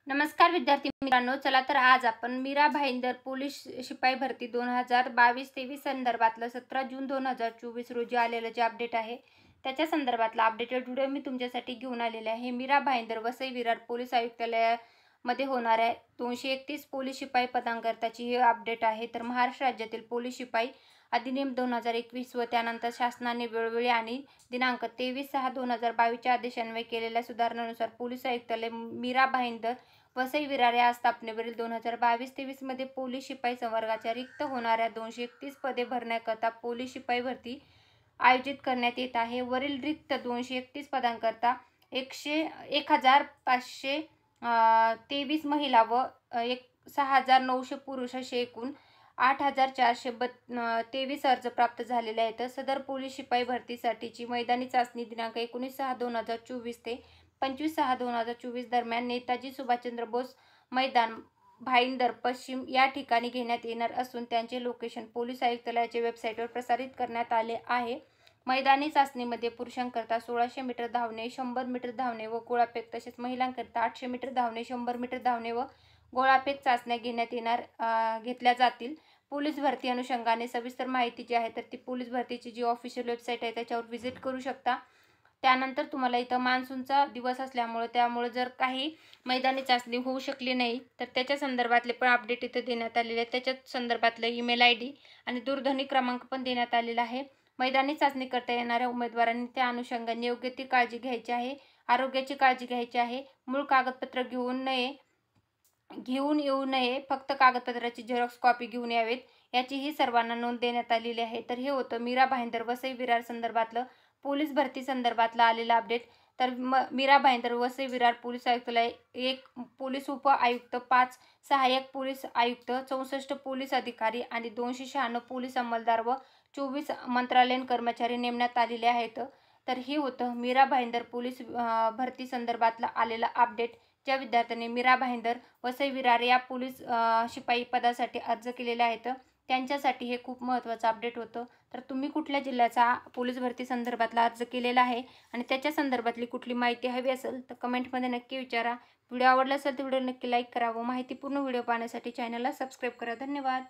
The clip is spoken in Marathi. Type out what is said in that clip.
नमस्कार विद्यार्थी मित्रांनो, चला तर आज आपण मीरा भाईंदर पोलीस शिपाई भरती 2022-23 संदर्भातलं 17 जून 2024 रोजी आलेलं जे अपडेट आहे त्याच्या संदर्भातला अपडेटेड व्हिडिओ मी तुमच्यासाठी घेऊन आलेले आहे। मीरा भाईंदर वसई विरार पोलीस आयुक्तालयामध्ये होणाऱ्या 231 पोलीस शिपाई पदांकरताची हे अपडेट आहे। तर महाराष्ट्र राज्यातील पोलीस शिपाई अधिनियम 2021 व त्यानंतर शासनाने वेळोवेळी आणि दिनांक 23/6/2022 च्या आदेशान्वये केलेल्या सुधारणांनुसार पोलीस आयुक्तालय मीरा भाईंदर वसई विरार या स्थापनेवरील 2022-23 मध्ये पोलीस शिपाई संवर्गाच्या रिक्त होणाऱ्या 231 पदे भरण्याकरता पोलीस शिपाई भरती आयोजित करण्यात येत आहे। वरील रिक्त 231 पदांकरता 1523 महिला व 6900 पुरुष असे एकूण 8423 अर्ज प्राप्त झालेले आहेत। सदर पोलीस शिपाई भरतीसाठीची मैदानी चाचणी दिनांक 19/6/2024 ते 25/6/2024 दरम्यान नेताजी सुभाषचंद्र बोस मैदान भाईंदर पश्चिम या ठिकाणी घेण्यात येणार असून त्यांचे लोकेशन पोलीस आयुक्तालयाच्या वेबसाईटवर प्रसारित करण्यात आले आहे। मैदानी चाचणीमध्ये पुरुषांकरता 1600 मीटर धावणे, 100 मीटर धावणे व गोळाफेक तसेच महिलांकरता 800 मीटर धावणे, 100 मीटर धावणे व गोळाफेक चाचण्या घेतल्या जातील। पोलीस भरती अनुषंगाने सविस्तर माहिती जी आहे तर ती पोलीस भरतीची जी ऑफिशियल वेबसाईट आहे त्याच्यावर व्हिजिट करू शकता। त्यानंतर तुम्हाला इथं मान्सूनचा दिवस असल्यामुळे त्यामुळे जर काही मैदानी चाचणी होऊ शकली नाही तर त्याच्या संदर्भातले पण अपडेट इथे देण्यात आलेले आहे। त्याच्या संदर्भातलं ईमेल ID आणि दूरध्वनी क्रमांक पण देण्यात आलेला आहे। मैदानी चाचणी करता येणाऱ्या उमेदवारांनी त्या अनुषंगाने योग्य ती काळजी घ्यायची आहे, आरोग्याची काळजी घ्यायची आहे। मूळ कागदपत्र घेऊन येऊ नये, फक्त कागदपत्राची झेरॉक्स कॉपी घेऊन यावेत याचीही सर्वांना नोंद देण्यात आलेली आहे। तर हे होतं मीरा भाईंदर वसई विरार संदर्भातलं पोलीस भरती संदर्भातला आलेला अपडेट। तर मीरा भाईंदर वसई विरार पोलीस आयुक्तालय 1 पोलीस उप आयुक्त, 5 सहाय्यक पोलीस आयुक्त, 64 पोलीस अधिकारी आणि 296 पोलीस अंमलदार व 24 मंत्रालयीन कर्मचारी नेमण्यात आलेले आहेत। तर हे होतं मीरा भाईंदर पोलीस भरती संदर्भातला आलेला अपडेट। ज्या विद्यार्थ्यांनी मीरा भाईंदर वसई विरार या पोलीस शिपाई पदासाठी अर्ज केलेले आहेत त्यांच्यासाठी हे खूप महत्त्वाचं अपडेट होतं। तर तुम्ही कुठल्या जिल्ह्याचा पोलीस भरती संदर्भातला अर्ज केलेला आहे आणि त्याच्या संदर्भातली कुठली माहिती हवी असेल तर कमेंटमध्ये नक्की विचारा। व्हिडिओ आवडला असेल तर व्हिडिओ नक्की लाईक करा व माहितीपूर्ण व्हिडिओ पाहण्यासाठी चॅनलला सबस्क्राईब करा। धन्यवाद।